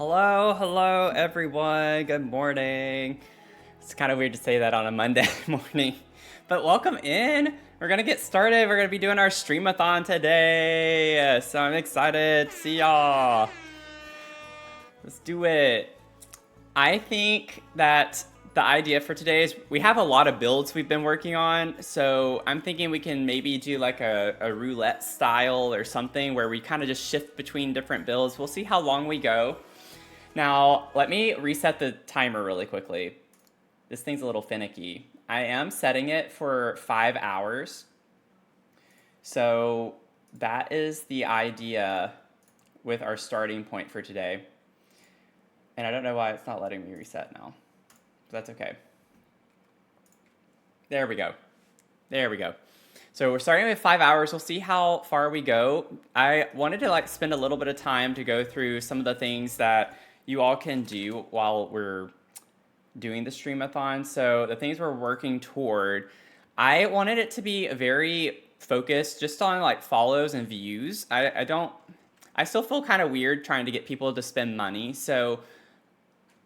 Hello everyone. Good morning. It's kind of weird to say that on a Monday morning, but welcome in. We're gonna get started. We're gonna be doing our streamathon today, so I'm excited to see y'all. Let's do it. I think that the idea for today is we have a lot of builds we've been working on, so I'm thinking we can maybe do like a roulette style or something where we kind of just shift between different builds. We'll see how long we go. Now, let me reset the timer really quickly. This thing's a little finicky. I am setting it for 5 hours. So that is the idea with our starting point for today. And I don't know why it's not letting me reset now. But that's okay. There we go. There we go. So we're starting with 5 hours. We'll see how far we go. I wanted to spend a little bit of time to go through some of the things that you all can do while we're doing the streamathon. So the things we're working toward, I wanted it to be very focused just on follows and views. I still feel kind of weird trying to get people to spend money. So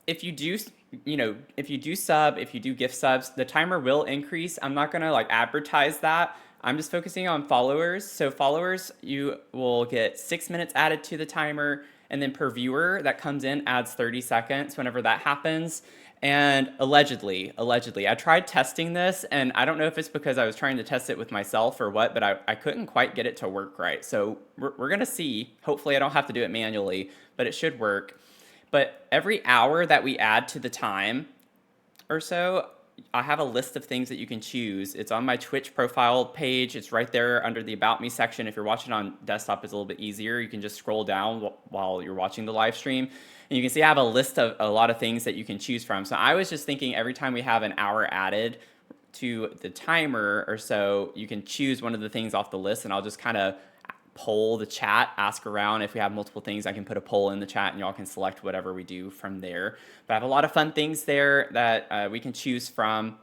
if you do, if you do sub, if you do gift subs, the timer will increase. I'm not gonna advertise that. I'm just focusing on followers. So followers, you will get 6 minutes added to the timer, and then per viewer that comes in adds 30 seconds whenever that happens. And allegedly, I tried testing this, and I don't know if it's because I was trying to test it with myself or what, but I couldn't quite get it to work right. So we're gonna see. Hopefully I don't have to do it manually, but it should work. But every hour that we add to the time or so, I have a list of things that you can choose. It's on my Twitch profile page. It's right there under the About Me section. If you're watching on desktop, it's a little bit easier. You can just scroll down while you're watching the live stream. And you can see I have a list of a lot of things that you can choose from. So I was just thinking every time we have an hour added to the timer or so, you can choose one of the things off the list, and I'll just kind of poll the chat, ask around. If we have multiple things, I can put a poll in the chat and y'all can select whatever we do from there. But I have a lot of fun things there that we can choose from.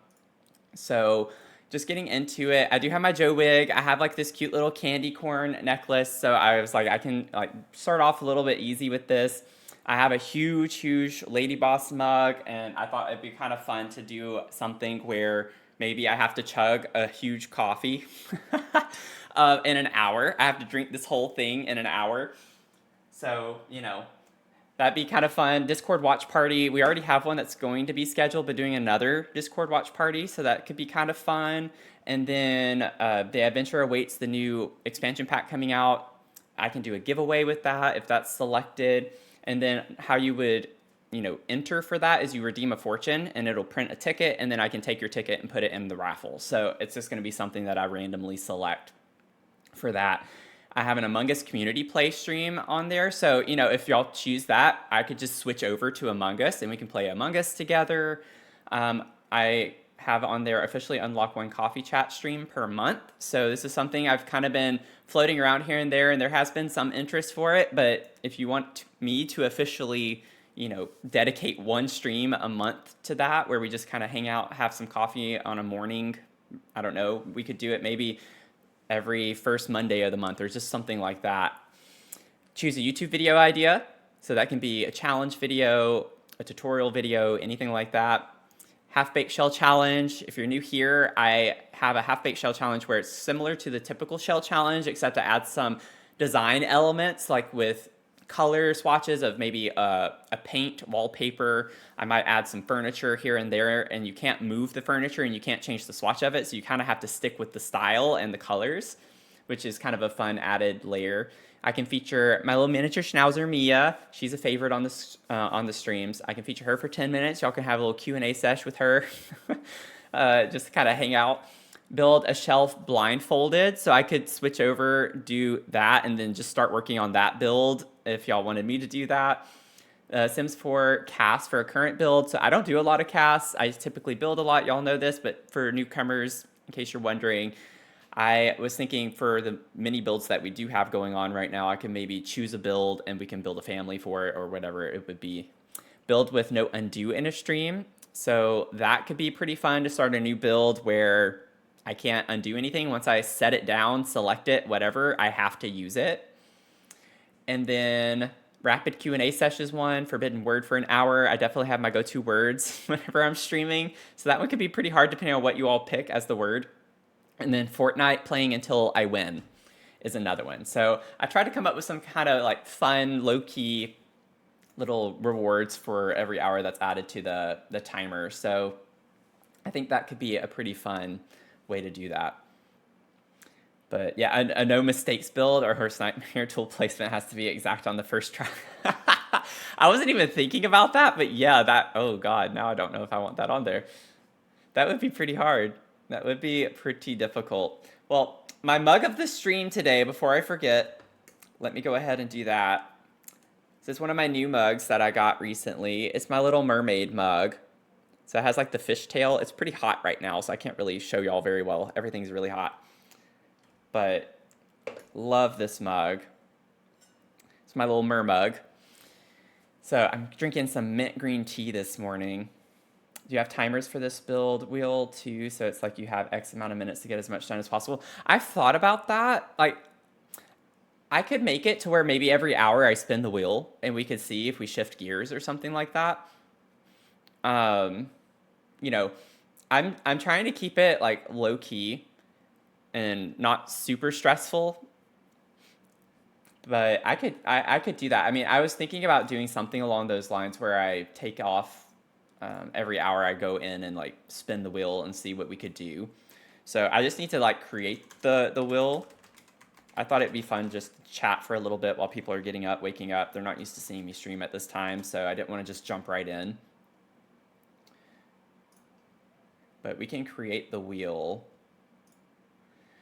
So just getting into it, I do have my Joe wig. I have this cute little candy corn necklace. So I was I can start off a little bit easy with this. I have a huge Lady Boss mug, and I thought it'd be kind of fun to do something where maybe I have to chug a huge coffee in an hour. I have to drink this whole thing in an hour. So, that'd be kind of fun. Discord watch party. We already have one that's going to be scheduled, but doing another Discord watch party. So that could be kind of fun. And then the Adventure Awaits, the new expansion pack coming out. I can do a giveaway with that if that's selected. And then how you would enter for that is you redeem a fortune and it'll print a ticket, and then I can take your ticket and put it in the raffle. So it's just going to be something that I randomly select for that. I have an Among Us community play stream on there. So, if y'all choose that, I could just switch over to Among Us and we can play Among Us together. I have on there officially unlock one coffee chat stream per month. So this is something I've kind of been floating around here and there, and there has been some interest for it. But if you want me to officially dedicate one stream a month to that, where we just kind of hang out, have some coffee on a morning, I don't know, we could do it maybe every first Monday of the month or just something like that. Choose a YouTube video idea. So that can be a challenge video, a tutorial video, anything like that. Half-baked shell challenge. If you're new here, I have a half-baked shell challenge where it's similar to the typical shell challenge, except to add some design elements with color swatches of maybe a paint wallpaper. I might add some furniture here and there, and you can't move the furniture and you can't change the swatch of it, so you kind of have to stick with the style and the colors, which is kind of a fun added layer. I can feature my little miniature schnauzer Mia. She's a favorite on the streams. I can feature her for 10 minutes. Y'all can have a little Q&A sesh with her. Just to kind of hang out. Build a shelf blindfolded, so I could switch over, do that, and then just start working on that build if y'all wanted me to do that. Sims 4 cast for a current build. So I don't do a lot of casts. I typically build a lot. Y'all know this, but for newcomers, in case you're wondering, I was thinking for the mini builds that we do have going on right now, I can maybe choose a build and we can build a family for it or whatever it would be. Build with no undo in a stream. So that could be pretty fun to start a new build where I can't undo anything. Once I set it down, select it, whatever, I have to use it. And then Rapid Q&A sessions one, Forbidden Word for an hour. I definitely have my go-to words whenever I'm streaming. So that one could be pretty hard depending on what you all pick as the word. And then Fortnite playing until I win is another one. So I tried to come up with some kind of like fun, low-key little rewards for every hour that's added to the timer. So I think that could be a pretty fun way to do that. But yeah, a no mistakes build or Horse Nightmare tool placement has to be exact on the first try. I wasn't even thinking about that, but yeah, oh God, now I don't know if I want that on there. That would be pretty hard. That would be pretty difficult. Well, my mug of the stream today, before I forget, let me go ahead and do that. This is one of my new mugs that I got recently. It's my little mermaid mug. So it has like the fishtail. It's pretty hot right now, so I can't really show y'all very well. Everything's really hot. But love this mug. It's my little mer mug. So I'm drinking some mint green tea this morning. Do you have timers for this build wheel too? So it's like you have X amount of minutes to get as much done as possible. I've thought about that. Like, I could make it to where maybe every hour I spin the wheel and we could see if we shift gears or something like that. You know, I'm trying to keep it like low key and not super stressful, but I could do that. I mean, I was thinking about doing something along those lines where I take off every hour I go in and like spin the wheel and see what we could do. So I just need to like create the wheel. I thought it'd be fun just to chat for a little bit while people are getting up, waking up. They're not used to seeing me stream at this time, so I didn't want to just jump right in. But we can create the wheel.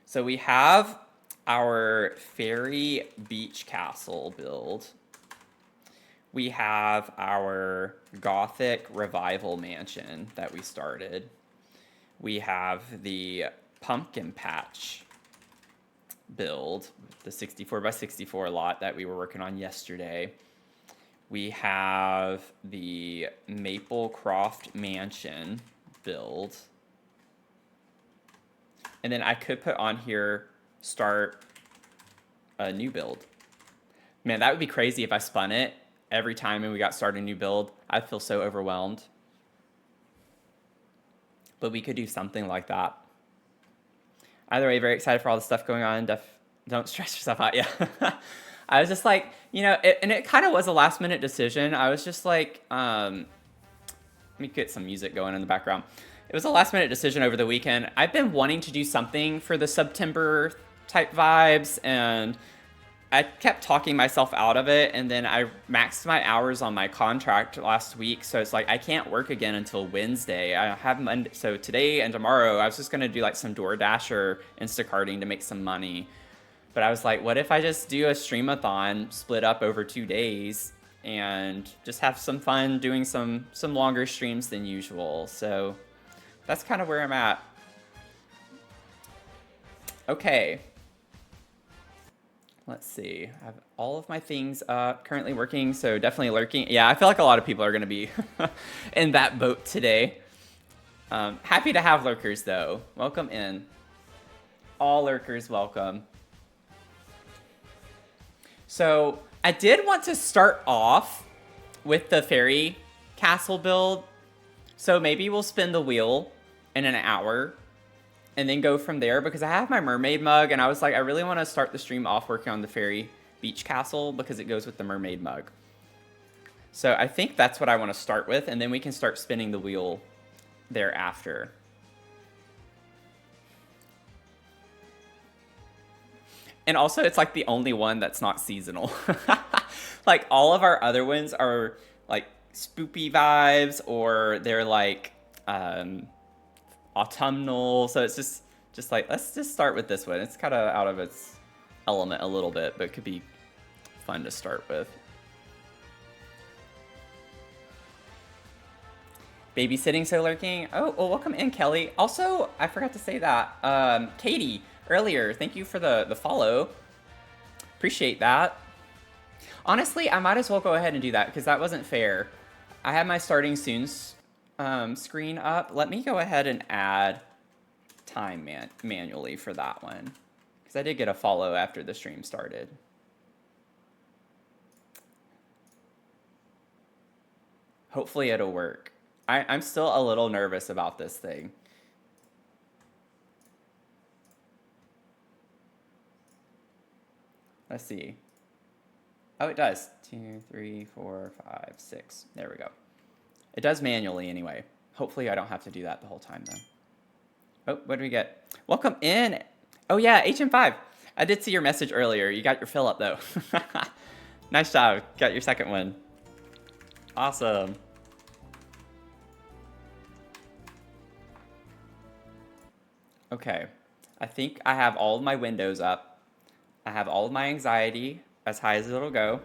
So we have our Fairy Beach Castle build. We have our Gothic Revival Mansion that we started. We have the Pumpkin Patch build, the 64 by 64 lot that we were working on yesterday. We have the Maplecroft Mansion build. And then I could put on here, start a new build. Man, that would be crazy if I spun it every time and we got started a new build. I'd feel so overwhelmed. But we could do something like that. Either way, very excited for all the stuff going on. Don't stress yourself out. Yeah. I was just like, you know, and it kind of was a last minute decision. I was just like, let me get some music going in the background. It was a last minute decision over the weekend. I've been wanting to do something for the September type vibes, and I kept talking myself out of it, and then I maxed my hours on my contract last week, so it's like I can't work again until Wednesday. I have Monday, so today and tomorrow I was just gonna do like some DoorDash or Instacarting to make some money. But I was like, what if I just do a streamathon split up over 2 days and just have some fun doing some longer streams than usual. So that's kind of where I'm at. Okay. Let's see. I have all of my things currently working, so definitely lurking. Yeah, I feel like a lot of people are going to be in that boat today. Happy to have lurkers, though. Welcome in. All lurkers welcome. So I did want to start off with the fairy castle build. So maybe we'll spin the wheel in an hour and then go from there, because I have my mermaid mug and I was like, I really want to start the stream off working on the Fairy Beach Castle because it goes with the mermaid mug. So I think that's what I want to start with, and then we can start spinning the wheel thereafter. And also, it's like the only one that's not seasonal. Like all of our other ones are like spoopy vibes, or they're like autumnal. So it's just like, let's just start with this one. It's kind of out of its element a little bit, but it could be fun to start with. Babysitting, so lurking. Oh, well, welcome in, Kelly. Also, I forgot to say that. Katie, earlier, thank you for the follow. Appreciate that. Honestly, I might as well go ahead and do that because that wasn't fair. I have my starting soon screen up. Let me go ahead and add time manually for that one, because I did get a follow after the stream started. Hopefully it'll work. I'm still a little nervous about this thing. Let's see. Oh, it does. 2, 3, 4, 5, 6. There we go. It does manually anyway. Hopefully I don't have to do that the whole time though. Oh, what do we get? Welcome in. Oh yeah, HM5. I did see your message earlier. You got your fill up though. Nice job. Got your second one. Awesome. Okay. I think I have all of my windows up. I have all of my anxiety as high as it'll go.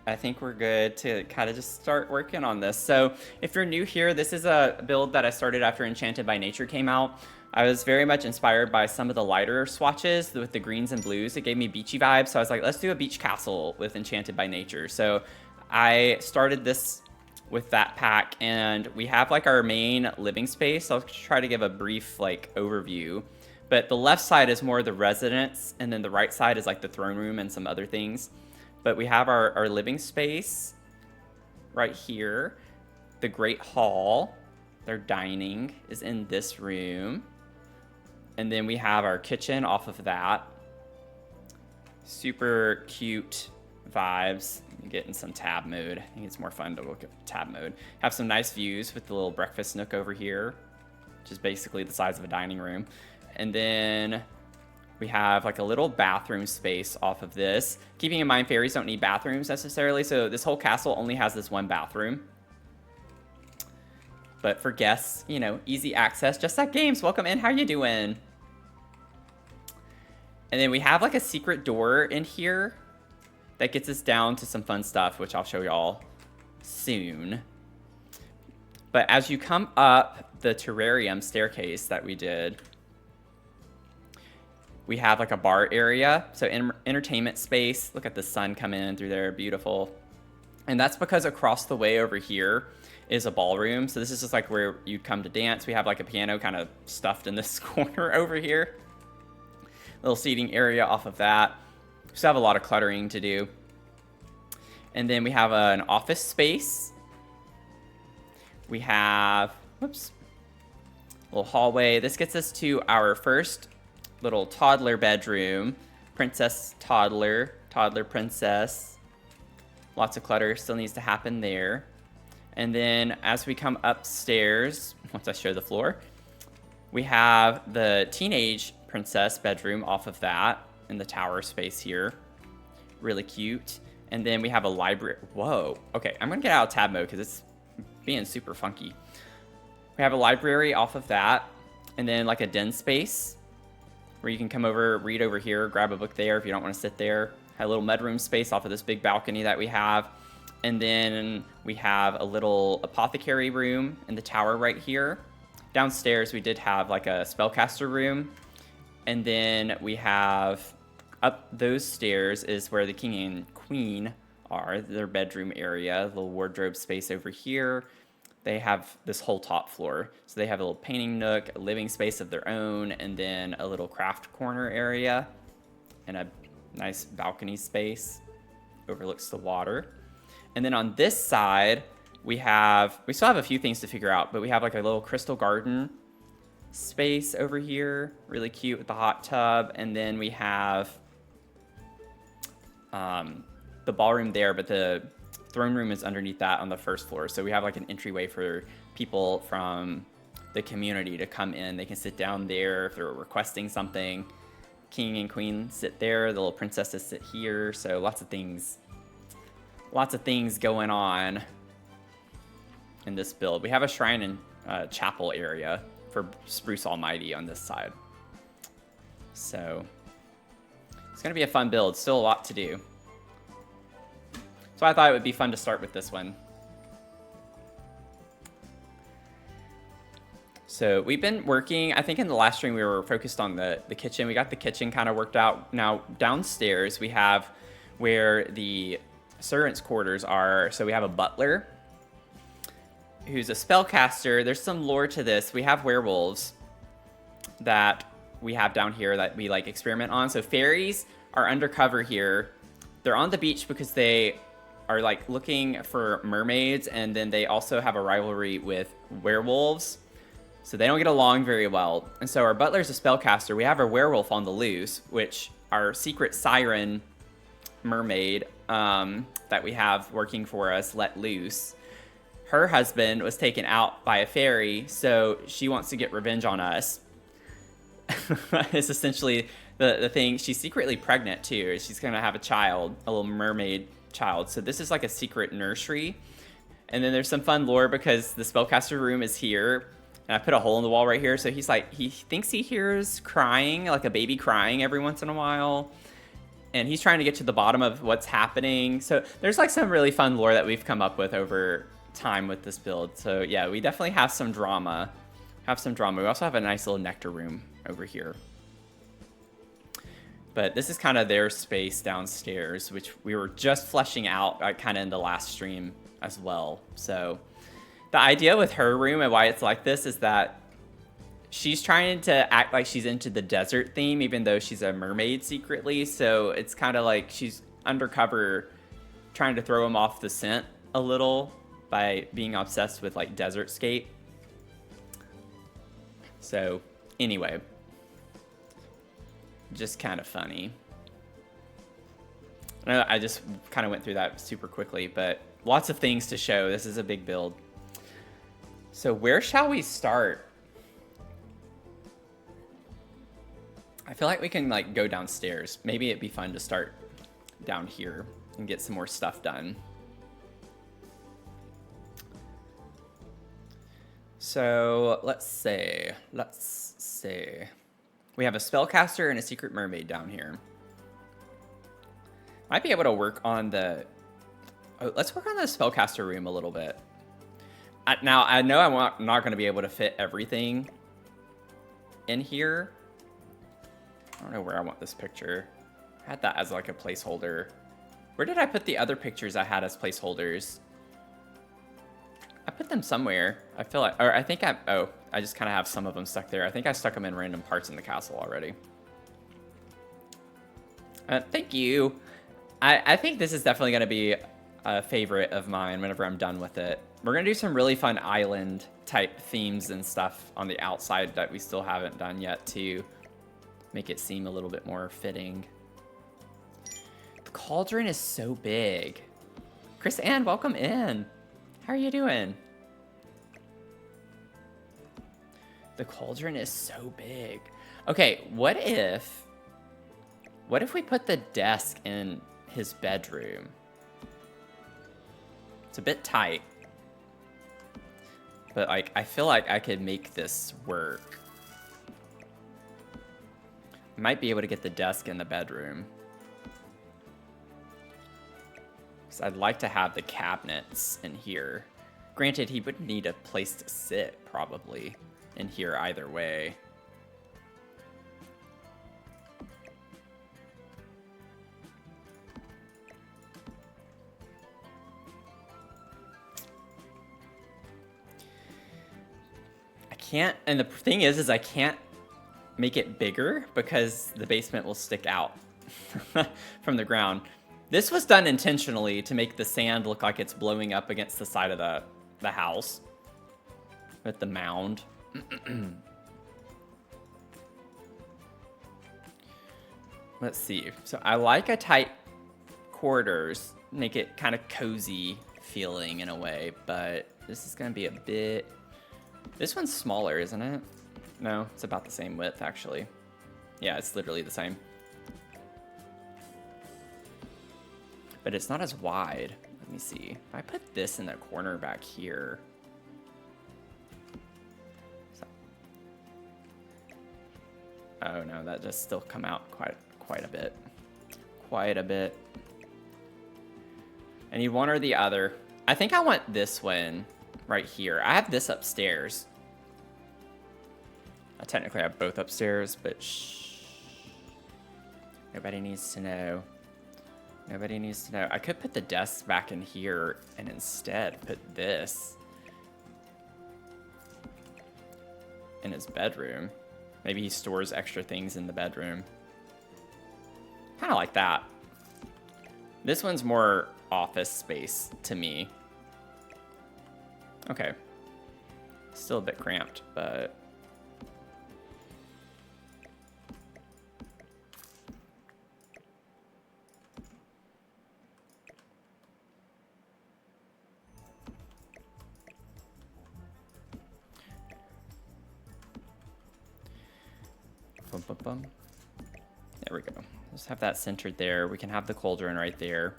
I think we're good to kind of just start working on this. So if you're new here, this is a build that I started after Enchanted by Nature came out. I was very much inspired by some of the lighter swatches with the greens and blues. It gave me beachy vibes. So I was like, let's do a beach castle with Enchanted by Nature. So I started this with that pack, and we have like our main living space. I'll try to give a brief like overview. But the left side is more the residence, and then the right side is like the throne room and some other things. But we have our living space right here. The Great Hall, their dining is in this room. And then we have our kitchen off of that. Super cute vibes. Get in some tab mode. I think it's more fun to look at tab mode. Have some nice views with the little breakfast nook over here, which is basically the size of a dining room. And then we have like a little bathroom space off of this. Keeping in mind, fairies don't need bathrooms necessarily, so this whole castle only has this one bathroom. But for guests, you know, easy access. Just like games, welcome in, how you doing? And then we have like a secret door in here that gets us down to some fun stuff, which I'll show y'all soon. But as you come up the terrarium staircase that we did, we have like a bar area, so entertainment space. Look at the sun coming in through there, beautiful. And that's because across the way over here is a ballroom. So this is just like where you'd come to dance. We have like a piano kind of stuffed in this corner over here. Little seating area off of that. Still have a lot of cluttering to do. And then we have an office space. We have, whoops, a little hallway. This gets us to our first little toddler bedroom. Princess, toddler, toddler, princess. Lots of clutter still needs to happen there. And then as we come upstairs, once I show the floor, we have the teenage princess bedroom off of that in the tower space here. Really cute. And then we have a library. Whoa. Okay, I'm gonna get out of tab mode because it's being super funky. We have a library off of that. And then like a den space where you can come over, read over here, grab a book there if you don't want to sit there. Have a little mudroom space off of this big balcony that we have. And then we have a little apothecary room in the tower right here. Downstairs we did have like a spellcaster room. And then we have up those stairs is where the king and queen are, their bedroom area, a little wardrobe space over here. They have this whole top floor. So they have a little painting nook, a living space of their own, and then a little craft corner area and a nice balcony space. Overlooks the water. And then on this side, we still have a few things to figure out, but we have like a little crystal garden space over here. Really cute with the hot tub. And then we have the ballroom there, but the throne room is underneath that on the first floor. So we have like an entryway for people from the community to come in. They can sit down there if they're requesting something. King and queen sit there. The little princesses sit here. So lots of things going on in this build. We have a shrine and chapel area for Spruce Almighty on this side. So it's going to be a fun build. Still a lot to do. So I thought it would be fun to start with this one. So we've been working, I think in the last stream we were focused on the kitchen. We got the kitchen kind of worked out. Now downstairs we have where the servants' quarters are. So we have a butler who's a spellcaster. There's some lore to this. We have werewolves that we have down here that we like experiment on. So fairies are undercover here. They're on the beach because they are like looking for mermaids, and then they also have a rivalry with werewolves. So they don't get along very well. And so our butler's a spellcaster. We have a werewolf on the loose, which our secret siren mermaid that we have working for us let loose. Her husband was taken out by a fairy, so she wants to get revenge on us. It's essentially the thing. She's secretly pregnant too. She's gonna have a child, a little mermaid child. So this is like a secret nursery. And then there's some fun lore because the spellcaster room is here. And I put a hole in the wall right here. So he's like, he thinks he hears crying, like a baby crying every once in a while. And he's trying to get to the bottom of what's happening. So there's like some really fun lore that we've come up with over time with this build. So yeah, we definitely have some drama. We also have a nice little nectar room over here. But this is kind of their space downstairs, which we were just fleshing out kind of in the last stream as well. So the idea with her room and why it's like this is that she's trying to act like she's into the desert theme, even though she's a mermaid secretly. So it's kind of like she's undercover trying to throw him off the scent a little by being obsessed with like desert scape. So anyway, just kind of funny. I just kind of went through that super quickly, but lots of things to show. This is a big build. So where shall we start? I feel like we can like go downstairs. Maybe it'd be fun to start down here and get some more stuff done. So let's see. We have a spellcaster and a secret mermaid down here. Might be able to work on the... Oh, let's work on the spellcaster room a little bit. Now, I know I'm not going to be able to fit everything in here. I don't know where I want this picture. I had that as like a placeholder. Where did I put the other pictures I had as placeholders? I put them somewhere. I feel like... Or I think I just kind of have some of them stuck there. I think I stuck them in random parts in the castle already. Thank you. I think this is definitely going to be a favorite of mine whenever I'm done with it. We're going to do some really fun island type themes and stuff on the outside that we still haven't done yet to make it seem a little bit more fitting. The cauldron is so big. Chris Ann, welcome in. How are you doing? The cauldron is so big. Okay, what if we put the desk in his bedroom? It's a bit tight. But like, I feel like I could make this work. Might be able to get the desk in the bedroom. Because I'd like to have the cabinets in here. Granted, he would need a place to sit, probably, in here either way. Can't, and the thing is I can't make it bigger because the basement will stick out from the ground. This was done intentionally to make the sand look like it's blowing up against the side of the house with the mound. Let's see. So I like a tight quarters, make it kind of cozy feeling in a way, but this is going to be a bit... This one's smaller, isn't it? No, it's about the same width, actually. Yeah, it's literally the same. But it's not as wide. Let me see. If I put this in the corner back here... Oh no, that just still come out quite a bit. Quite a bit. I need one or the other. I think I want this one right here. I have this upstairs. I technically have both upstairs, but shh. Nobody needs to know. Nobody needs to know. I could put the desk back in here and instead put this in his bedroom. Maybe he stores extra things in the bedroom. Kind of like that. This one's more office space to me. Okay. Still a bit cramped, but... Bum, bum, bum. There we go. Just have that centered there. We can have the cauldron right there.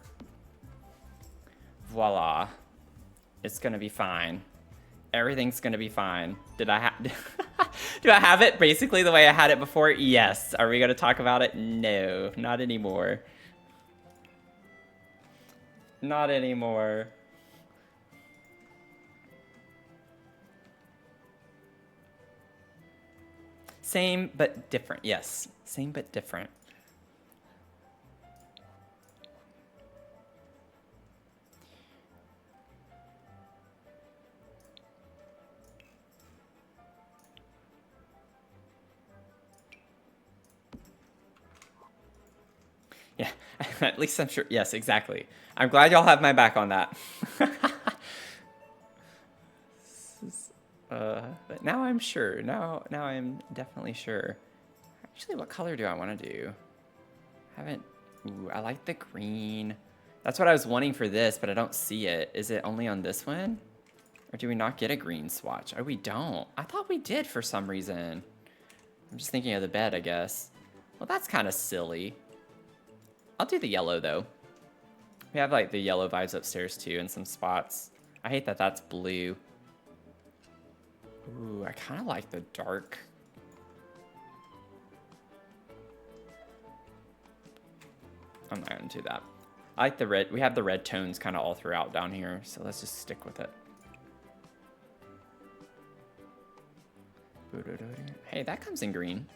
Voila. It's gonna be fine. Everything's gonna be fine. Did I have... Do I have it basically the way I had it before? Yes. Are we gonna talk about it? No, not anymore. Not anymore. Same but different. Yes. Same but different. Yeah, at least I'm sure. Yes, exactly. I'm glad y'all have my back on that. But now I'm sure. Now I'm definitely sure. Actually, what color do I want to do? Ooh, I like the green. That's what I was wanting for this, but I don't see it. Is it only on this one? Or do we not get a green swatch? Oh, we don't. I thought we did for some reason. I'm just thinking of the bed, I guess. Well, that's kind of silly. I'll do the yellow, though. We have, like, the yellow vibes upstairs, too, in some spots. I hate that that's blue. Ooh, I kind of like the dark. I'm not going to do that. I like the red. We have the red tones kind of all throughout down here, so let's just stick with it. Hey, that comes in green.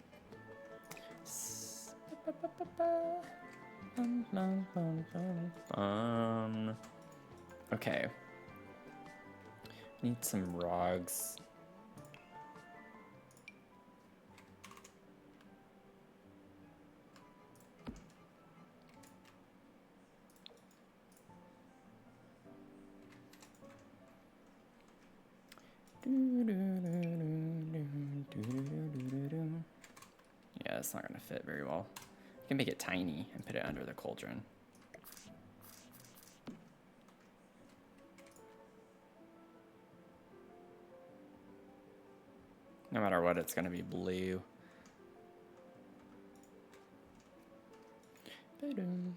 Okay. Need some rogs. Yeah, it's not gonna fit very well. You can make it tiny and put it under the cauldron. No matter what, it's gonna be blue. Ba-dum,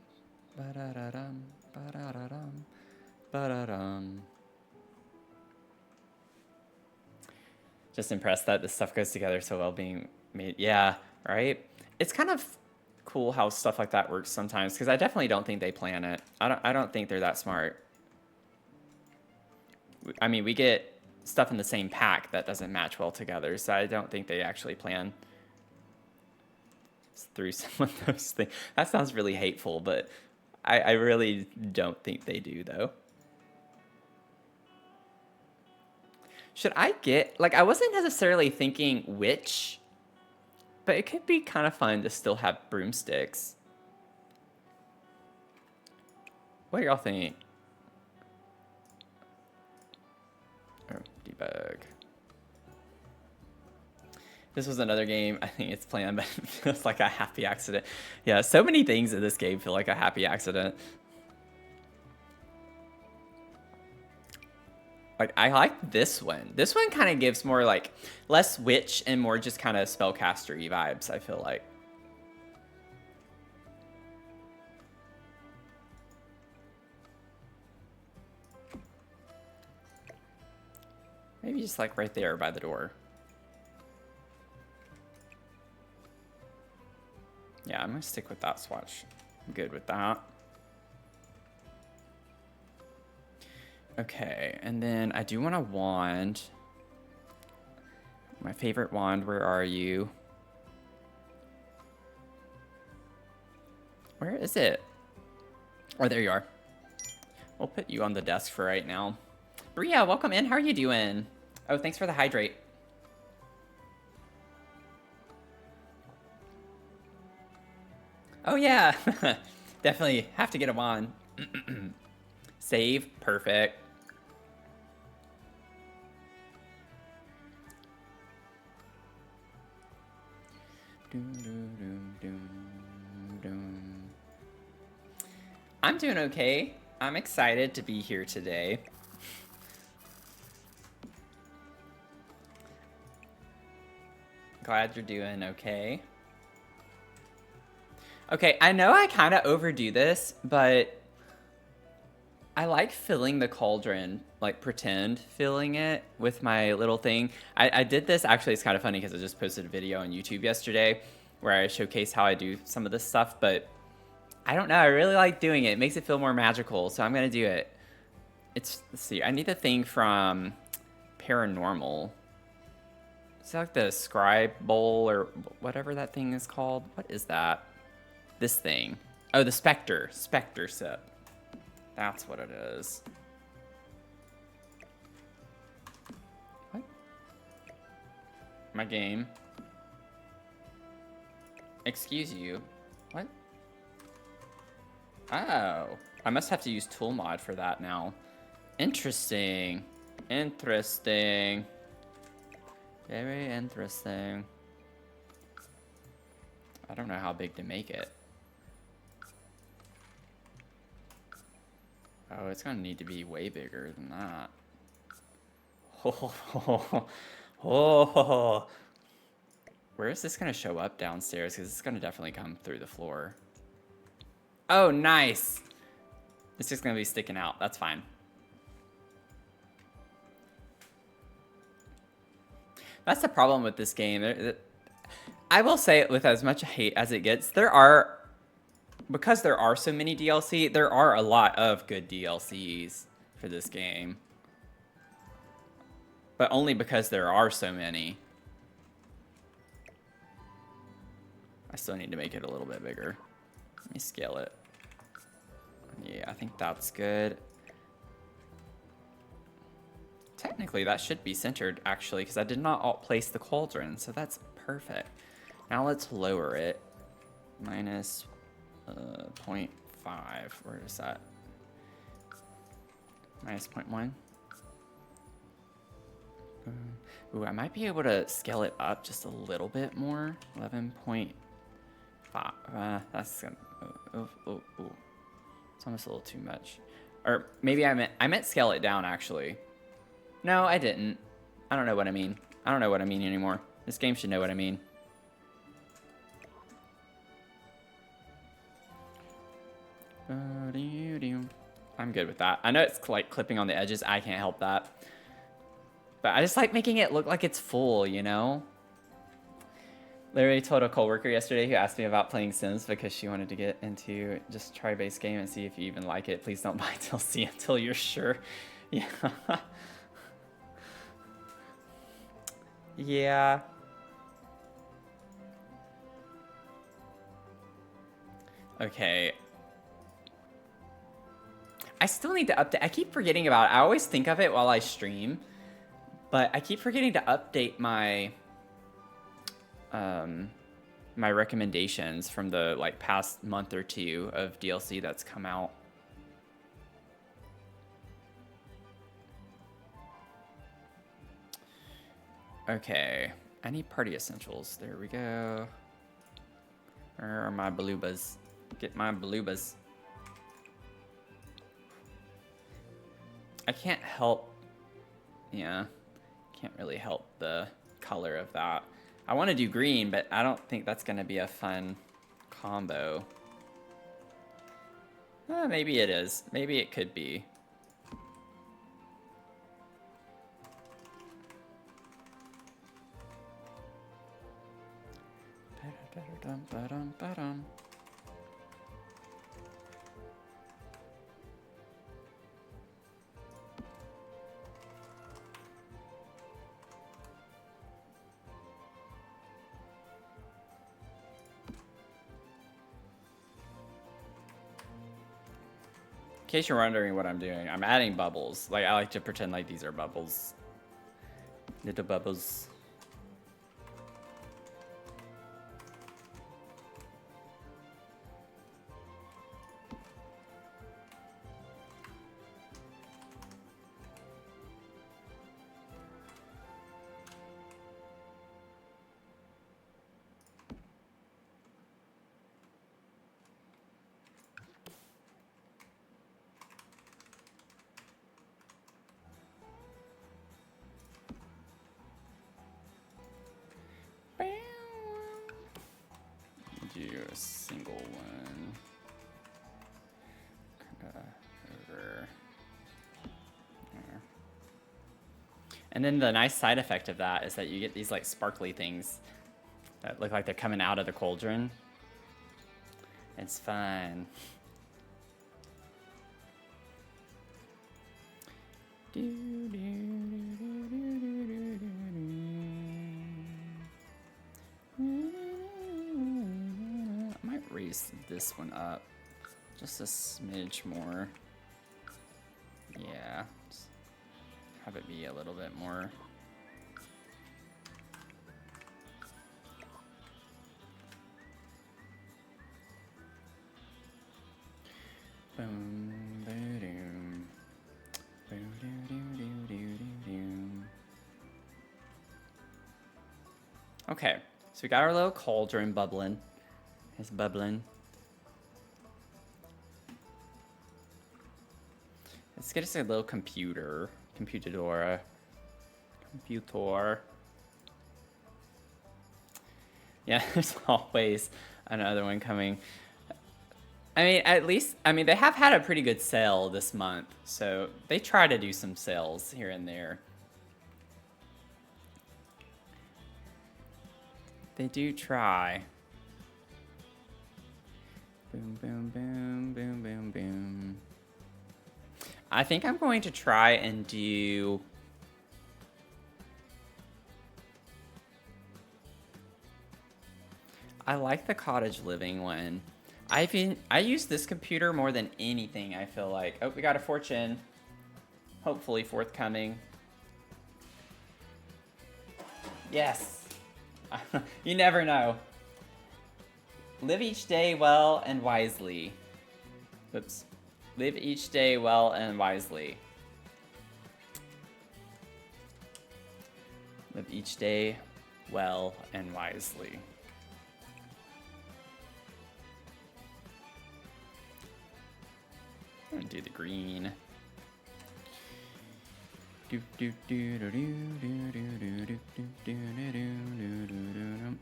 ba-da-da-dum, ba-da-da-dum, ba-da-dum. Just impressed that this stuff goes together so well being made. Yeah, right? It's kind of cool how stuff like that works sometimes, because I definitely don't think they plan it. I don't think they're that smart. I mean, we get stuff in the same pack that doesn't match well together, so I don't think they actually plan through some of those things. That sounds really hateful, but I really don't think they do, though. Should I get, like, I wasn't necessarily thinking witch, but it could be kind of fun to still have broomsticks. What do y'all think? Oh, debug. This was another game. I think it's planned, but it feels like a happy accident. Yeah, so many things in this game feel like a happy accident. Like, I like this one. This one kind of gives more, like, less witch and more just kind of spellcaster-y vibes, I feel like. Maybe just, like, right there by the door. Yeah, I'm going to stick with that swatch. I'm good with that. Okay, and then I do want a wand. My favorite wand, where are you? Where is it? Oh, there you are. We'll put you on the desk for right now. Bria, welcome in. How are you doing? Oh, thanks for the hydrate. Oh, yeah. Definitely have to get a wand. Save. Perfect. I'm doing okay. I'm excited to be here today. Glad you're doing okay. Okay, I know I kind of overdo this, but I like filling the cauldron, like pretend filling it with my little thing. I did this, actually, it's kind of funny because I just posted a video on YouTube yesterday where I showcase how I do some of this stuff, but I don't know, I really like doing it. It makes it feel more magical, so I'm going to do it. Let's see, I need the thing from Paranormal. Is that like the scribe bowl or whatever that thing is called? What is that? This thing. Oh, the Spectre set. That's what it is. What? My game. Excuse you. What? Oh. I must have to use tool mod for that now. Interesting. Interesting. Very interesting. I don't know how big to make it. Oh, it's gonna need to be way bigger than that. Oh. Where is this gonna show up downstairs? Because it's gonna definitely come through the floor. Oh, nice. It's just gonna be sticking out. That's fine. That's the problem with this game. I will say it with as much hate as it gets. Because there are so many DLC, there are a lot of good DLCs for this game. But only because there are so many. I still need to make it a little bit bigger. Let me scale it. Yeah, I think that's good. Technically, that should be centered, actually, because I did not alt-place the cauldron, so that's perfect. Now let's lower it. Minus 0.5. Where is that? Minus 0.1. Ooh, I might be able to scale it up just a little bit more. 11.5. That's gonna. Oh. It's almost a little too much. Or maybe I meant scale it down, actually. No, I didn't. I don't know what I mean. I don't know what I mean anymore. This game should know what I mean. I'm good with that. I know it's like clipping on the edges. I can't help that. But I just like making it look like it's full, you know? Literally told a coworker yesterday who asked me about playing Sims because she wanted to get into just try base game and see if you even like it. Please don't buy DLC until you're sure. Yeah. Yeah. Okay. I still need to update. I keep forgetting about it. I always think of it while I stream, but I keep forgetting to update my my recommendations from the like past month or two of DLC that's come out. Okay, I need party essentials. There we go. Where are my balubas? Get my balubas. I can't help. Yeah, can't really help the color of that. I want to do green, but I don't think that's going to be a fun combo. Maybe it is. Maybe it could be. In case you're wondering what I'm doing, I'm adding bubbles. Like, I like to pretend like these are bubbles. Little bubbles. a single one. Over there. And then the nice side effect of that is that you get these like sparkly things that look like they're coming out of the cauldron. It's fun. I might raise this one up just a smidge more. Yeah, just have it be a little bit more. Boom, ba-doom. Boo-doo-doo-doo-doo-doo-doo. Okay, so we got our little cauldron bubbling. It's bubbling. Let's get us a little computer. Computer. Yeah, there's always another one coming. I mean, at least, they have had a pretty good sale this month, so they try to do some sales here and there. They do try. Boom, boom, boom, boom, boom, boom. I think I'm going to try and do... I like the cottage living one. I use this computer more than anything, I feel like. Oh, we got a fortune. Hopefully forthcoming. Yes. You never know. Live each day well and wisely. Whoops. Live each day well and wisely. Live each day well and wisely. I'm gonna do the green.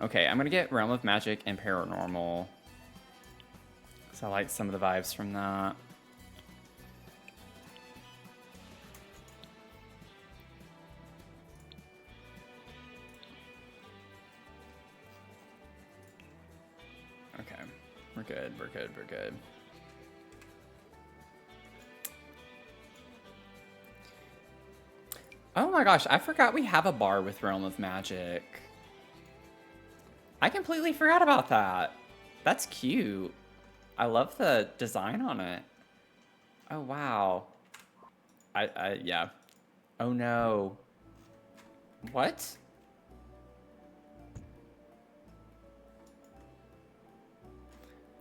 Okay, I'm gonna get Realm of Magic and Paranormal. So I like some of the vibes from that. Okay, we're good, we're good, we're good. Oh my gosh, I forgot we have a bar with Realm of Magic. I completely forgot about that. That's cute. I love the design on it. Oh wow. Yeah. Oh no. What?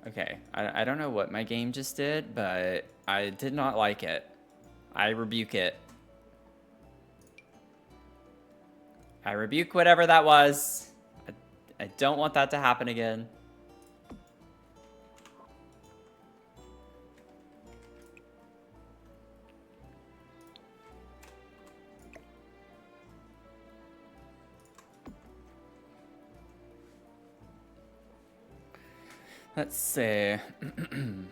Okay, I don't know what my game just did, but I did not like it. I rebuke it. I rebuke whatever that was. I don't want that to happen again. Let's see. I'm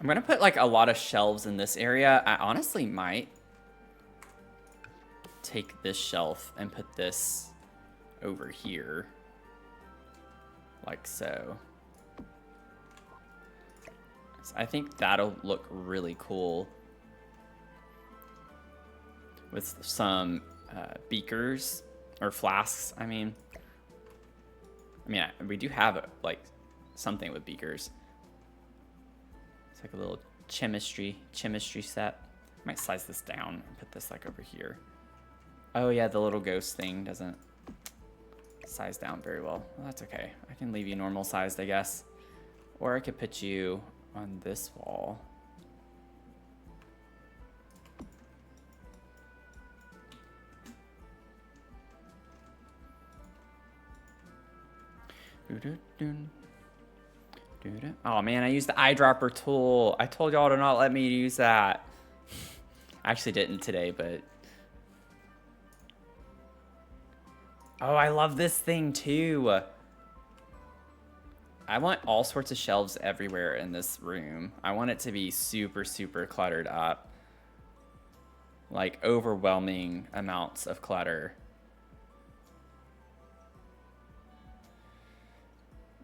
gonna put like a lot of shelves in this area. I honestly might take this shelf and put this over here. Like so. So I think that'll look really cool. With some beakers, or flasks, I mean. We do have like something with beakers. It's like a little chemistry set. I might size this down and put this like over here. Oh yeah, the little ghost thing doesn't size down very well. Well, that's okay. I can leave you normal sized, I guess. Or I could put you on this wall. Oh man, I used the eyedropper tool. I told y'all to not let me use that. I actually didn't today, but... Oh, I love this thing too. I want all sorts of shelves everywhere in this room. I want it to be super, super cluttered up. Like overwhelming amounts of clutter.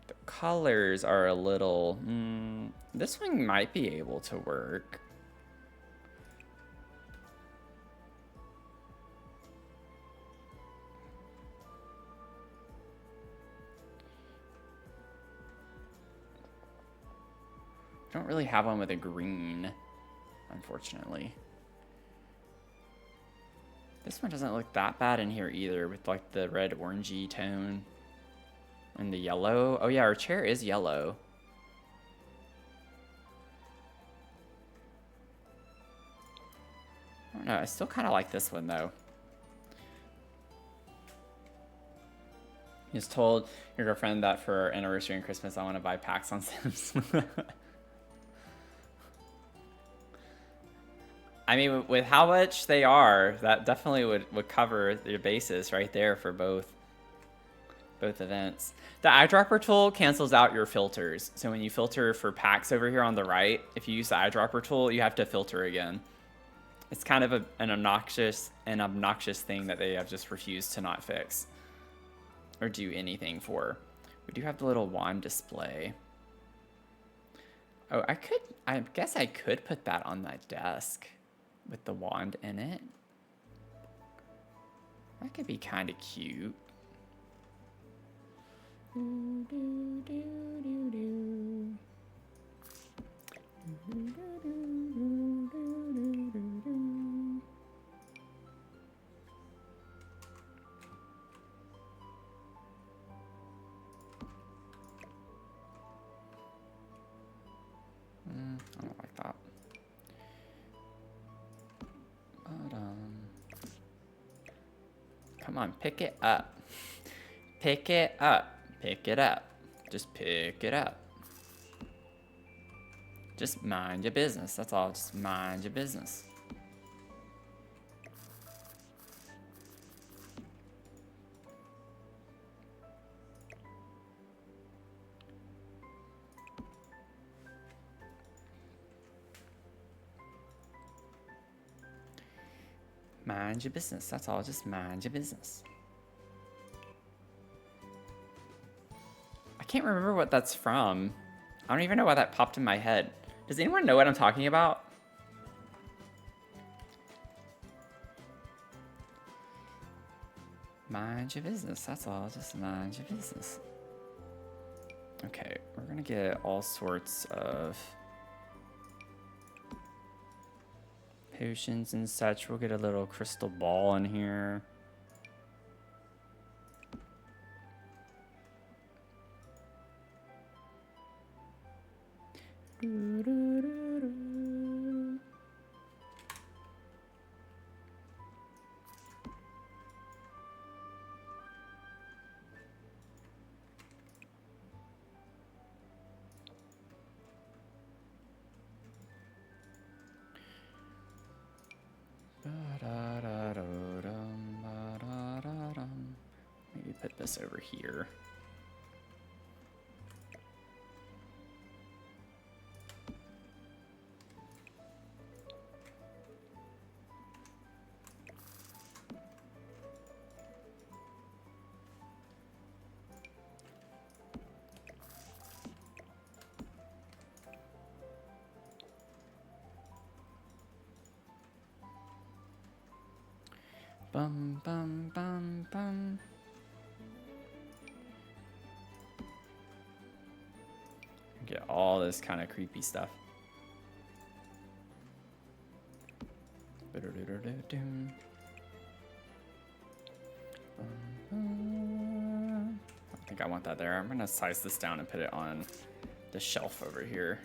The colors are a little... this one might be able to work. I don't really have one with a green, unfortunately. This one doesn't look that bad in here either, with like the red orangey tone and the yellow. Oh yeah, our chair is yellow. I don't know, I still kind of like this one though. You just told your girlfriend that for our anniversary and Christmas I want to buy packs on Sims. I mean, with how much they are, that definitely would cover your basis right there for both events. The eyedropper tool cancels out your filters. So when you filter for packs over here on the right, if you use the eyedropper tool, you have to filter again. It's kind of an obnoxious thing that they have just refused to not fix or do anything for. We do have the little wand display. Oh, I guess I could put that on my desk with the wand in it. That could be kind of cute. I don't like that. But, come on, pick it up. Pick it up. Pick it up. Just pick it up. Just mind your business. That's all. Just mind your business. Mind your business. That's all. Just mind your business. I can't remember what that's from. I don't even know why that popped in my head. Does anyone know what I'm talking about? Mind your business. That's all. Just mind your business. Okay, we're gonna get all sorts of potions and such. We'll get a little crystal ball in here. Maybe put this over here. Bum, bum, bum, bum. Get all this kind of creepy stuff. I don't think I want that there. I'm gonna size this down and put it on the shelf over here.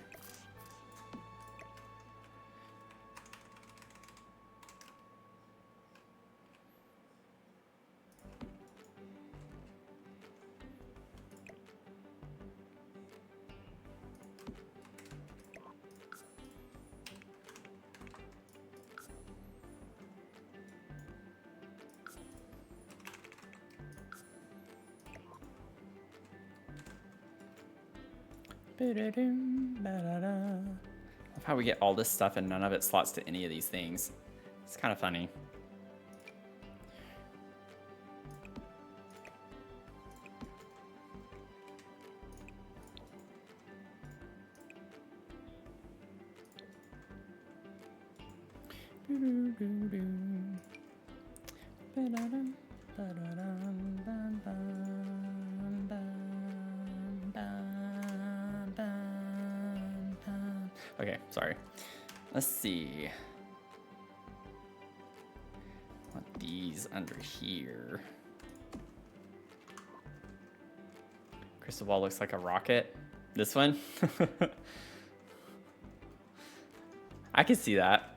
Love how we get all this stuff and none of it slots to any of these things. It's kind of funny. Okay, sorry. Let's see. I want these under here. Crystal ball looks like a rocket. This one? I can see that.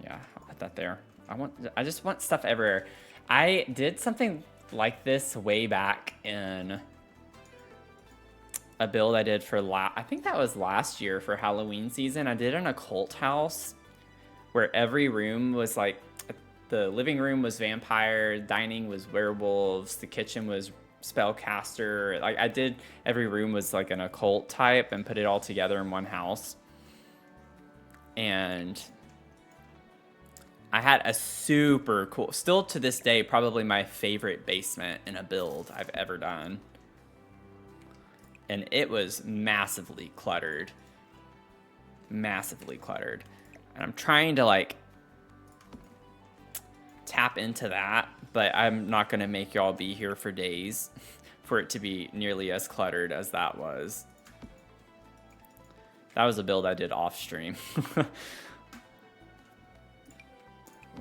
Yeah, I'll put that there. I just want stuff everywhere. I did something like this way back in a build I did for I think that was last year for Halloween season. I did an occult house where every room was like, the living room was vampire, dining was werewolves, the kitchen was spellcaster. Like I did, every room was like an occult type and put it all together in one house. And I had a super cool, still to this day, probably my favorite basement in a build I've ever done. And it was massively cluttered. Massively cluttered. And I'm trying to like tap into that, but I'm not going to make y'all be here for days for it to be nearly as cluttered as that was. That was a build I did off stream.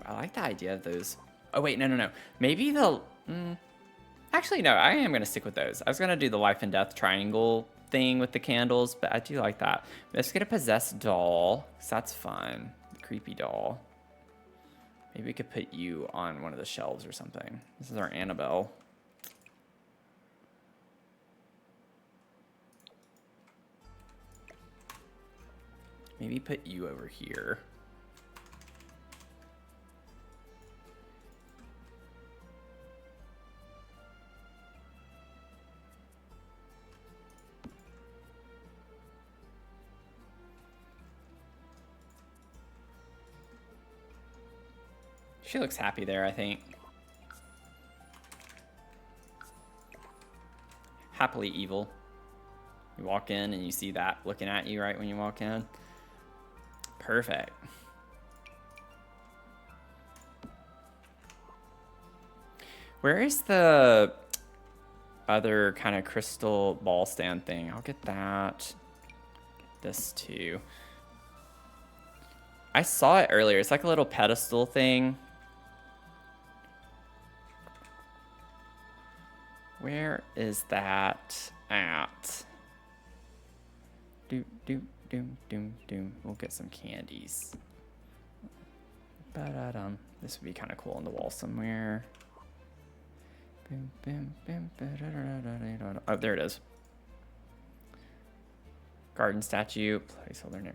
I like the idea of those. Oh wait, no. Maybe they'll... Actually, no, I am going to stick with those. I was going to do the life and death triangle thing with the candles, but I do like that. Let's get a possessed doll, because that's fun. The creepy doll. Maybe we could put you on one of the shelves or something. This is our Annabelle. Maybe put you over here. She looks happy there, I think. Happily evil. You walk in and you see that looking at you right when you walk in. Perfect. Where is the other kind of crystal ball stand thing? I'll get that. Get this too. I saw it earlier. It's like a little pedestal thing. Where is that at? Doom. We'll get some candies. This would be kind of cool on the wall somewhere. Oh, there it is. Garden statue. Placeholder name.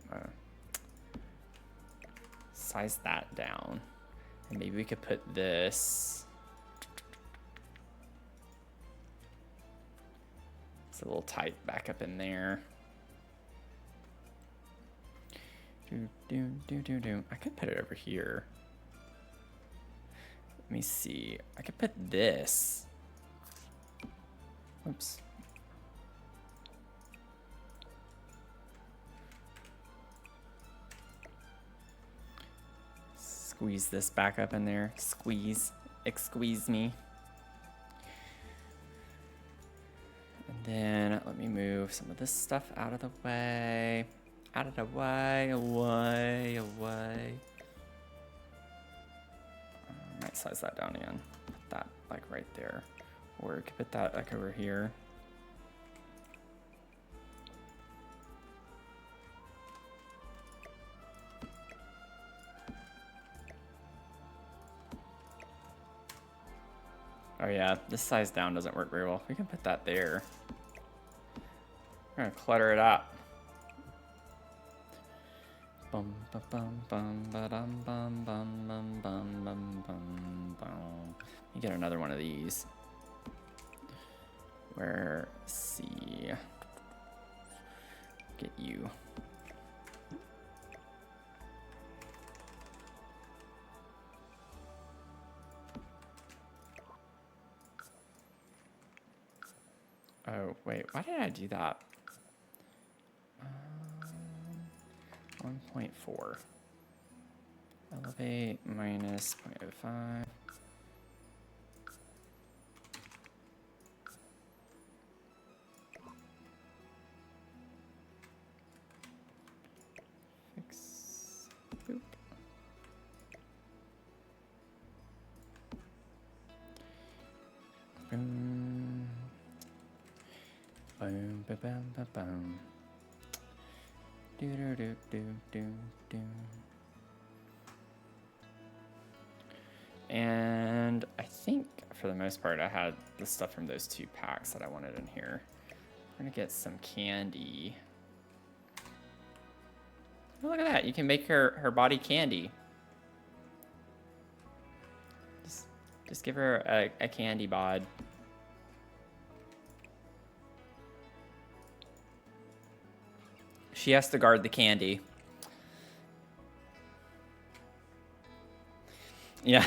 Size that down. And maybe we could put this... It's a little tight back up in there. I could put it over here. Let me see. I could put this. Oops. Squeeze this back up in there. Squeeze. Excuse me. And then let me move some of this stuff out of the way. Out of the way, away. I might size that down again. Put that like right there. Or we could put that like over here. Oh yeah, this size down doesn't work very well. We can put that there. We're gonna clutter it up. Bum ba bum bum ba dum bum bum bum bum bum bum bum. You get another one of these. Let's see. Get you. Oh, wait, why did I do that? 1.4. Elevate minus 0.05. Fix. Boop. Boom. Boom, ba bum, ba bum. Do do do do do do. And I think for the most part I had the stuff from those 2 packs that I wanted in here. We're gonna get some candy. Oh, look at that, you can make her body candy. Just give her a candy bod. She has to guard the candy. Yeah,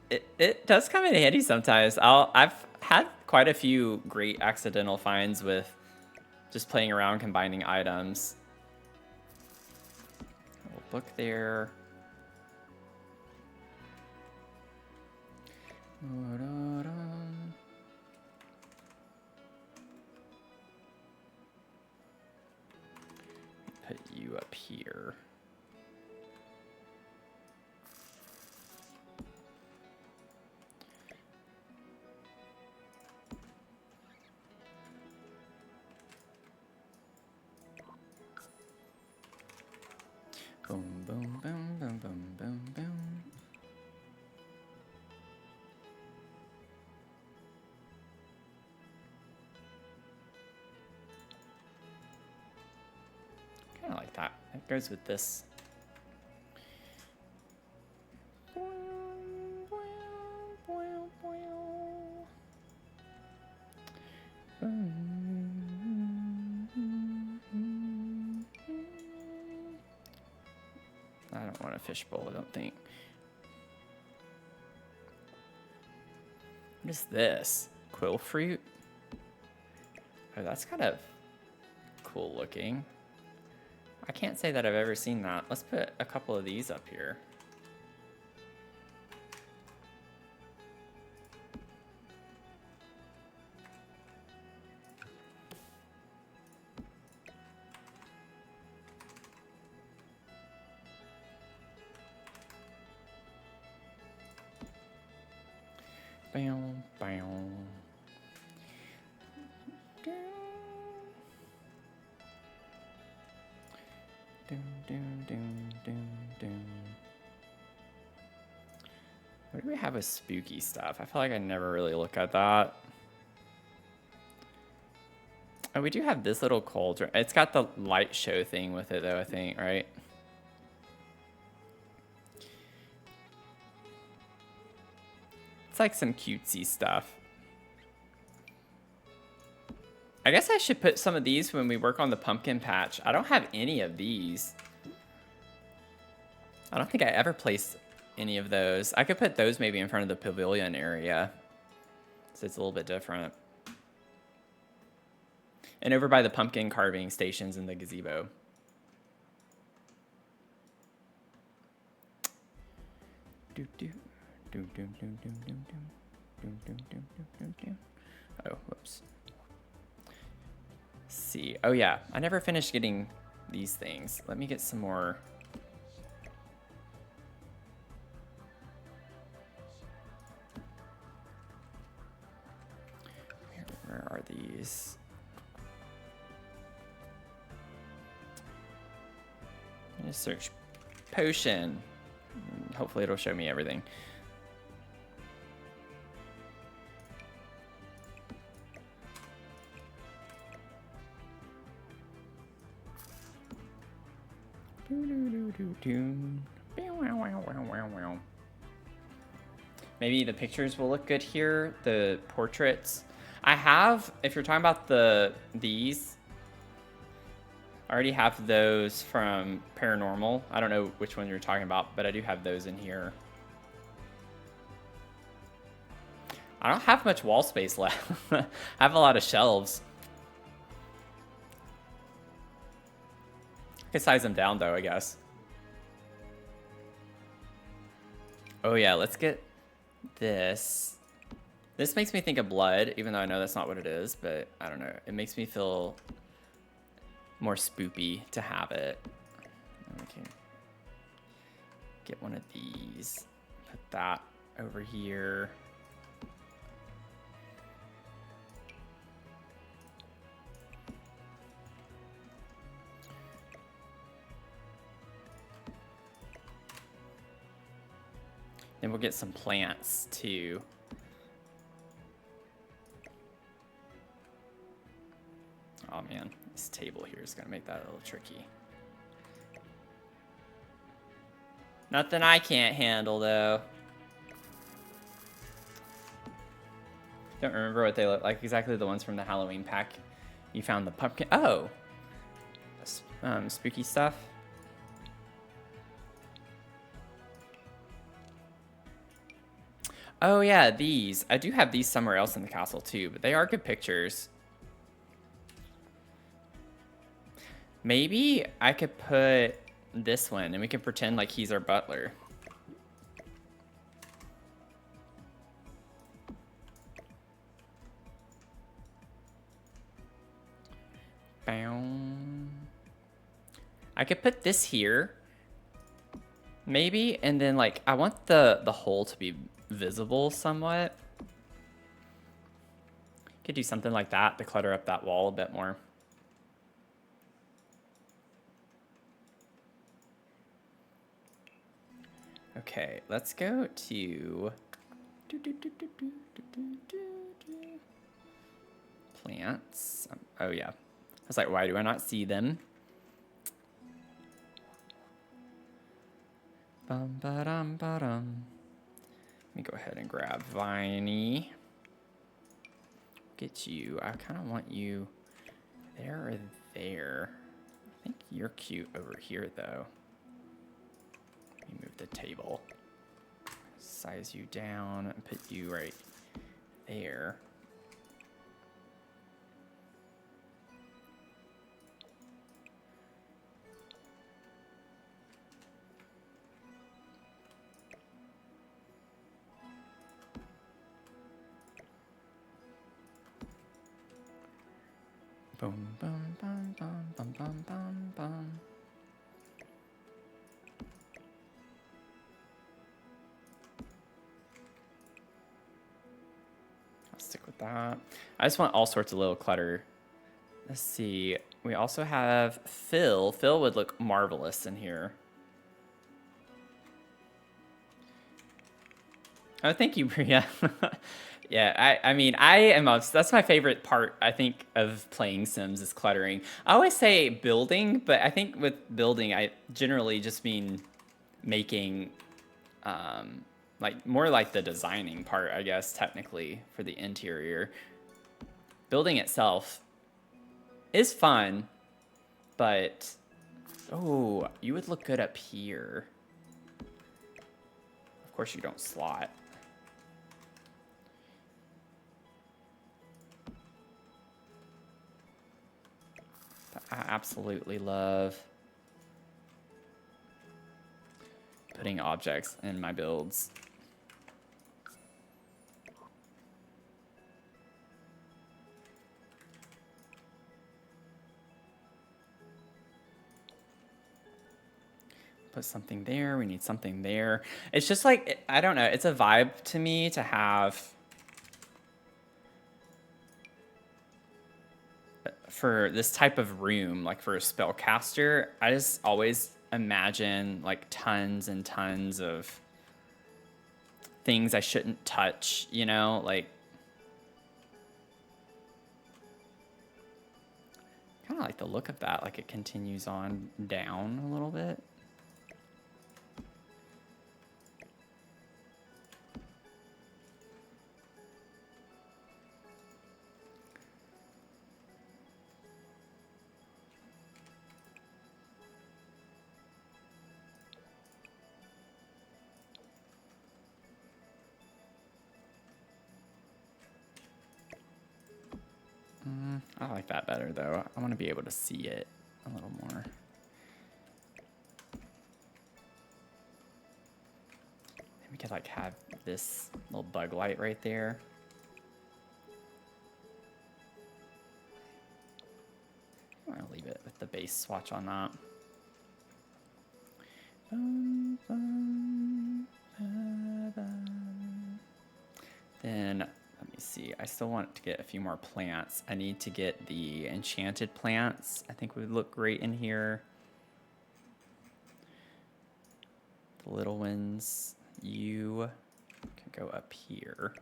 it does come in handy sometimes. I've had quite a few great accidental finds with just playing around combining items. We'll book there. Put you up here. Boom, boom, boom, boom, boom, boom, boom. Kind of like that. It goes with this. I don't want a fishbowl, I don't think. What is this? Quill fruit? Oh, that's kind of cool looking. I can't say that I've ever seen that. Let's put a couple of these up here. Bam, bam. Doom, doom, doom, doom, doom. What do we have with spooky stuff? I feel like I never really look at that. Oh, we do have this little cauldron. It's got the light show thing with it, though, I think, right? It's like some cutesy stuff. I guess I should put some of these when we work on the pumpkin patch. I don't have any of these. I don't think I ever placed any of those. I could put those maybe in front of the pavilion area, so it's a little bit different. And over by the pumpkin carving stations in the gazebo. Do do do do do do do do do do do do. Oh, whoops. Let's see. Oh yeah, I never finished getting these things. Let me get some more. Where are these? I'm gonna search potion. Hopefully it'll show me everything. Maybe the pictures will look good here, the portraits. I have, if you're talking about these, I already have those from Paranormal. I don't know which one you're talking about, but I do have those in here. I don't have much wall space left. I have a lot of shelves. I could size them down though, I guess. Oh yeah, let's get this. This makes me think of blood, even though I know that's not what it is, but I don't know. It makes me feel more spoopy to have it. Okay. Get one of these. Put that over here. Then we'll get some plants too. Oh man, this table here is gonna make that a little tricky. Nothing I can't handle though. Don't remember what they look like exactly. The ones from the Halloween pack. You found the pumpkin. Oh, spooky stuff. Oh yeah, these. I do have these somewhere else in the castle too, but they are good pictures. Maybe I could put this one and we can pretend like he's our butler. I could put this here. Maybe, and then like I want the hole to be visible somewhat. Could do something like that to clutter up that wall a bit more. Okay, let's go to plants. Oh yeah, I was like, why do I not see them? Bum ba dum ba dum. Let me go ahead and grab Viney. Get you. I kind of want you there or there. I think you're cute over here though. Let me move the table. Size you down and put you right there. Boom, boom, bum, bum, bum, bum, bum, bum. I'll stick with that. I just want all sorts of little clutter. Let's see. We also have Phil. Phil would look marvelous in here. Oh, thank you, Bria. Yeah, I mean, I am that's my favorite part, I think, of playing Sims is cluttering. I always say building, but I think with building, I generally just mean making, like, more like the designing part, I guess, technically, for the interior. Building itself is fun, but, oh, you would look good up here. Of course you don't slot. I absolutely love putting objects in my builds. Put something there. We need something there. It's just like, I don't know. It's a vibe to me to have for this type of room, like for a spellcaster, I just always imagine like tons and tons of things I shouldn't touch, you know, like kind kind of like the look of that, like it continues on down a little bit. I like that better though. I want to be able to see it a little more. We could like have this little bug light right there. I'm gonna leave it with the base swatch on that. Then let me see. I still want to get a few more plants. I need to get the enchanted plants. I think would look great in here. The little ones. You can go up here.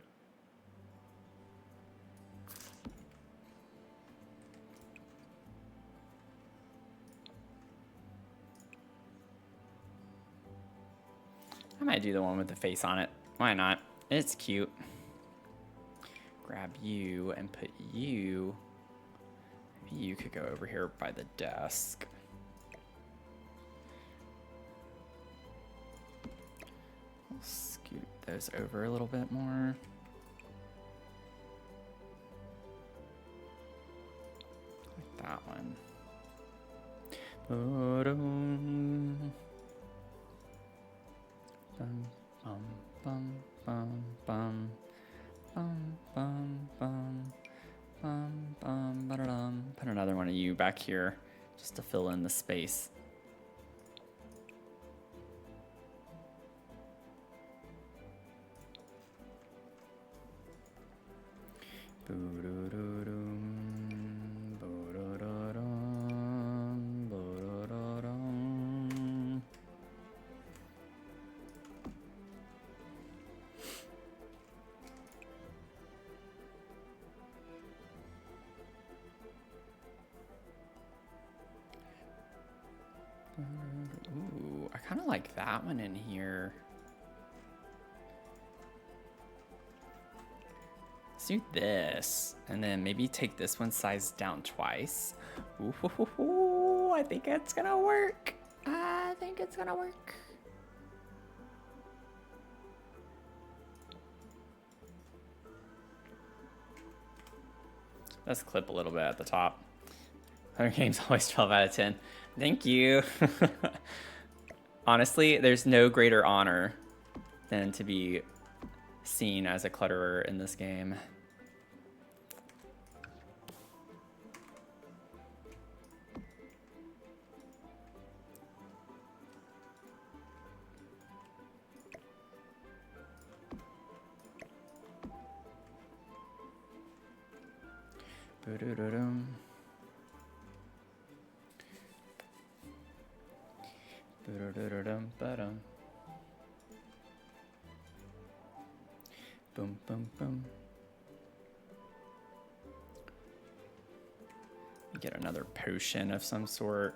I might do the one with the face on it. Why not? It's cute. Grab you and put you. Maybe you could go over here by the desk. We'll scoot those over a little bit more. Like that one. Bum, bum, bum, bum, bum. Put another one of you back here just to fill in the space. Ooh, I kind of like that one in here. Let's do this, and then maybe take this one size down twice. Ooh, I think it's gonna work. I think it's gonna work. Let's clip a little bit at the top. Hunger Games always 12 out of 10. Thank you. Honestly, there's no greater honor than to be seen as a clutterer in this game. Boo-doo-doo-dum. Boo-doo-doo-dum-ba-dum. Boom, boom, boom. Get another potion of some sort.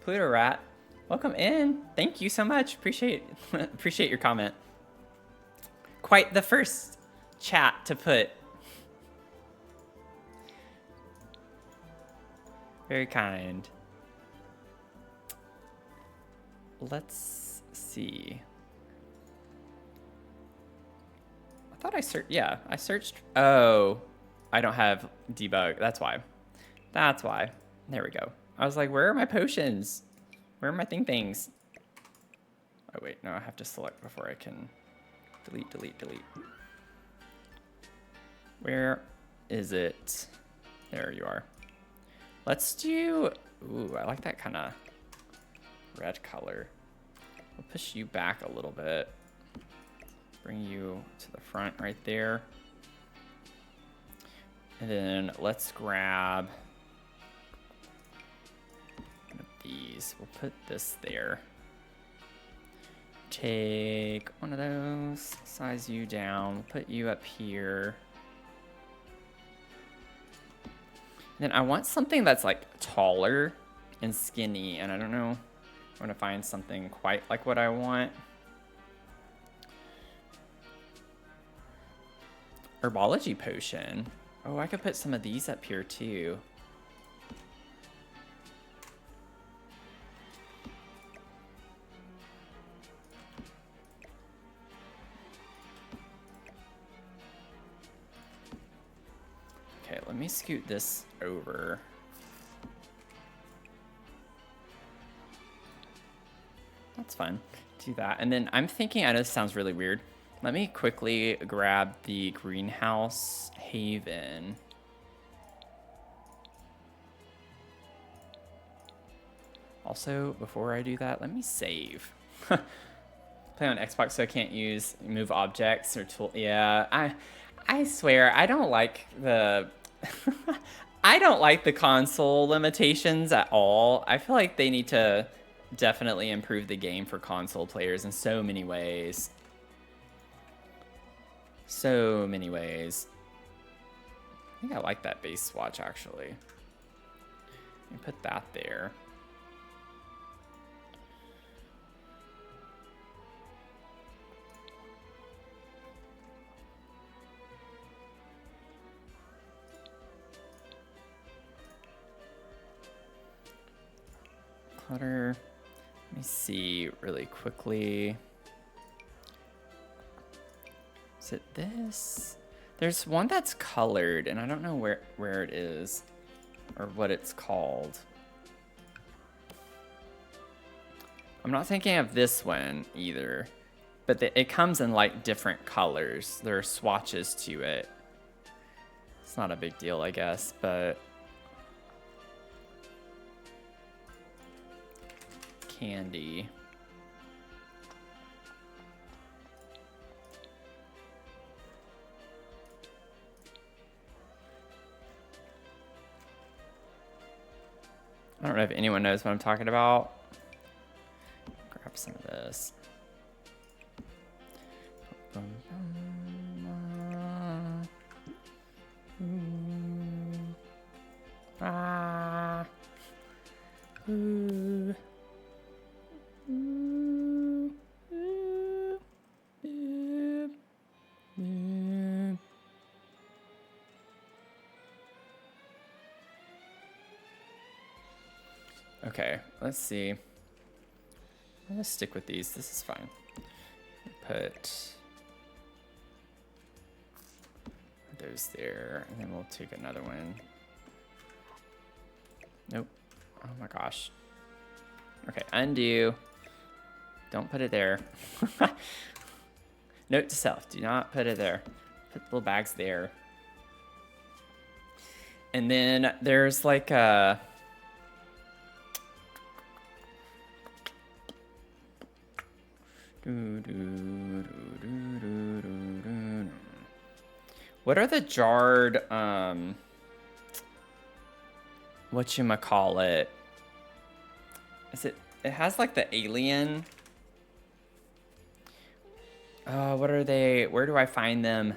Pluto Rat, welcome in. Thank you so much. Appreciate your comment. Quite the first chat to put. Very kind. Let's see. I thought I searched. Yeah, I searched. Oh, I don't have debug. That's why. That's why. There we go. I was like, where are my potions? Where are my things? Oh, wait. No, I have to select before I can delete, delete, delete. Where is it? There you are. Let's do... Ooh, I like that kind of red color. We'll push you back a little bit. Bring you to the front right there. And then let's grab one of these. We'll put this there. take one of those, size you down, put you up here. Then I want something that's like taller and skinny, and I don't know. I want to find something quite like what I want. Herbology potion. Oh, I could put some of these up here too. Okay, let me scoot this over. That's fun. Do that. And then I'm thinking, I know this sounds really weird. Let me quickly grab the greenhouse haven. Also, before I do that, let me save. Play on Xbox, so I can't move objects or tool. Yeah, I swear I don't like the I don't like the console limitations at all. I feel like they need to definitely improve the game for console players in so many ways. So many ways. I think I like that base swatch actually. Let me put that there. Clutter. Let me see really quickly. Is it this? There's one that's colored, and I don't know where it is or what it's called. I'm not thinking of this one either, but it comes in like different colors. There are swatches to it. It's not a big deal, I guess, but candy. I don't know if anyone knows what I'm talking about. Grab some of this. Okay, let's see. I'm gonna stick with these. This is fine. Put those there, and then we'll take another one. Nope. Oh my gosh. Okay, undo. Don't put it there. Note to self, do not put it there. Put the little bags there. And then there's like a... What are the jarred, whatchamacallit? Is it has like the alien? What are they? Where do I find them?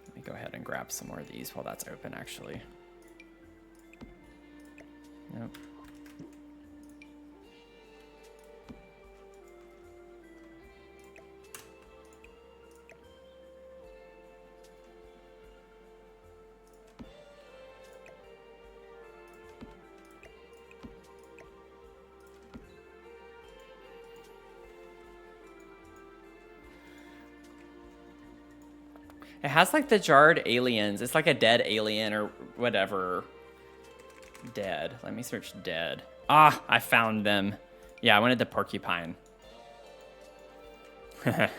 Let me go ahead and grab some more of these while that's open, actually. Nope. It has like the jarred aliens. It's like a dead alien or whatever. Dead. Let me search dead. Ah, I found them. Yeah, I wanted the porcupine. Isn't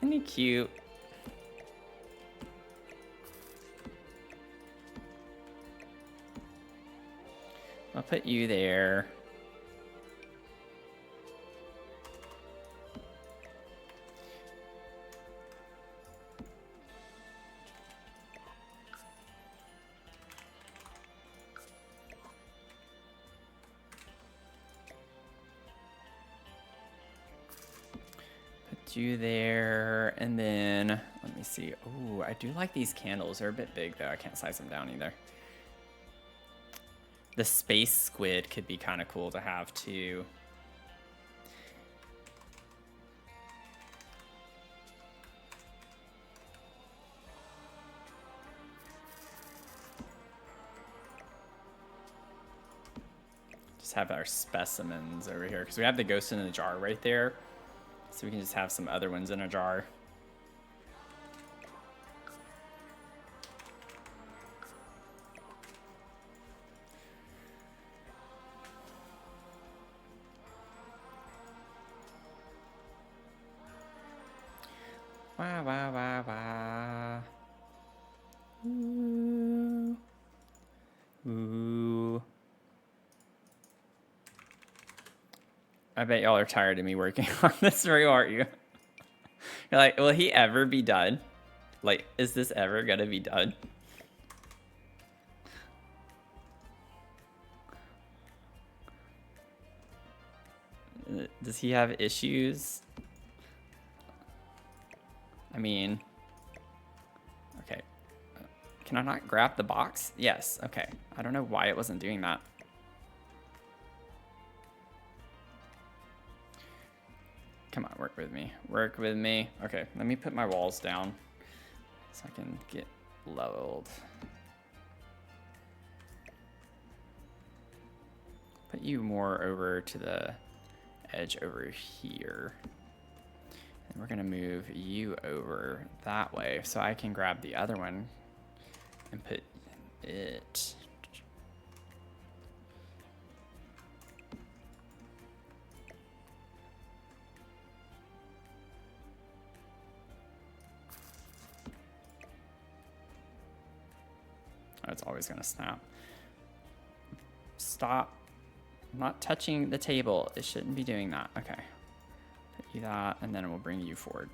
he cute? I'll put you there. put you there, and then let me see. Oh, I do like these candles. They're a bit big though. I can't size them down either. The space squid could be kind of cool to have too. Just have our specimens over here because we have the ghost in a jar right there. So we can just have some other ones in a jar. Wah, wah, wah, wah. Ooh. Ooh. I bet y'all are tired of me working on this, or aren't you? You're like, will he ever be done? Like, is this ever gonna be done? Does he have issues? I mean, okay. Can I not grab the box? Yes, okay. I don't know why it wasn't doing that. Come on, work with me. Work with me. Okay, let me put my walls down so I can get leveled. Put you more over to the edge over here. And we're gonna move you over that way so I can grab the other one and put it. Oh, it's always gonna snap. Stop. I'm not touching the table. It shouldn't be doing that. Okay. Put you that, and then we'll bring you forward.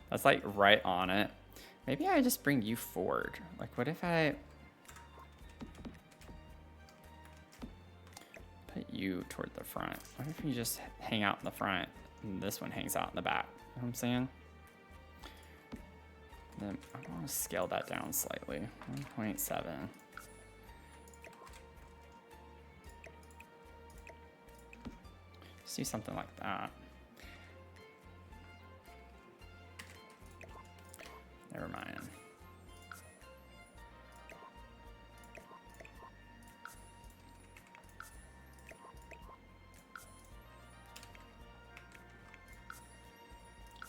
That's like right on it. Maybe I just bring you forward. Like, what if I put you toward the front? What if you just hang out in the front and this one hangs out in the back? You know what I'm saying? Then I want to scale that down slightly. 1.7. Just do something like that. Never mind.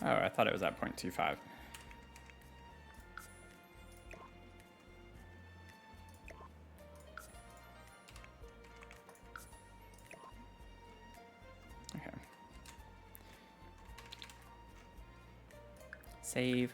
Oh, I thought it was at 0.25. Okay. Save.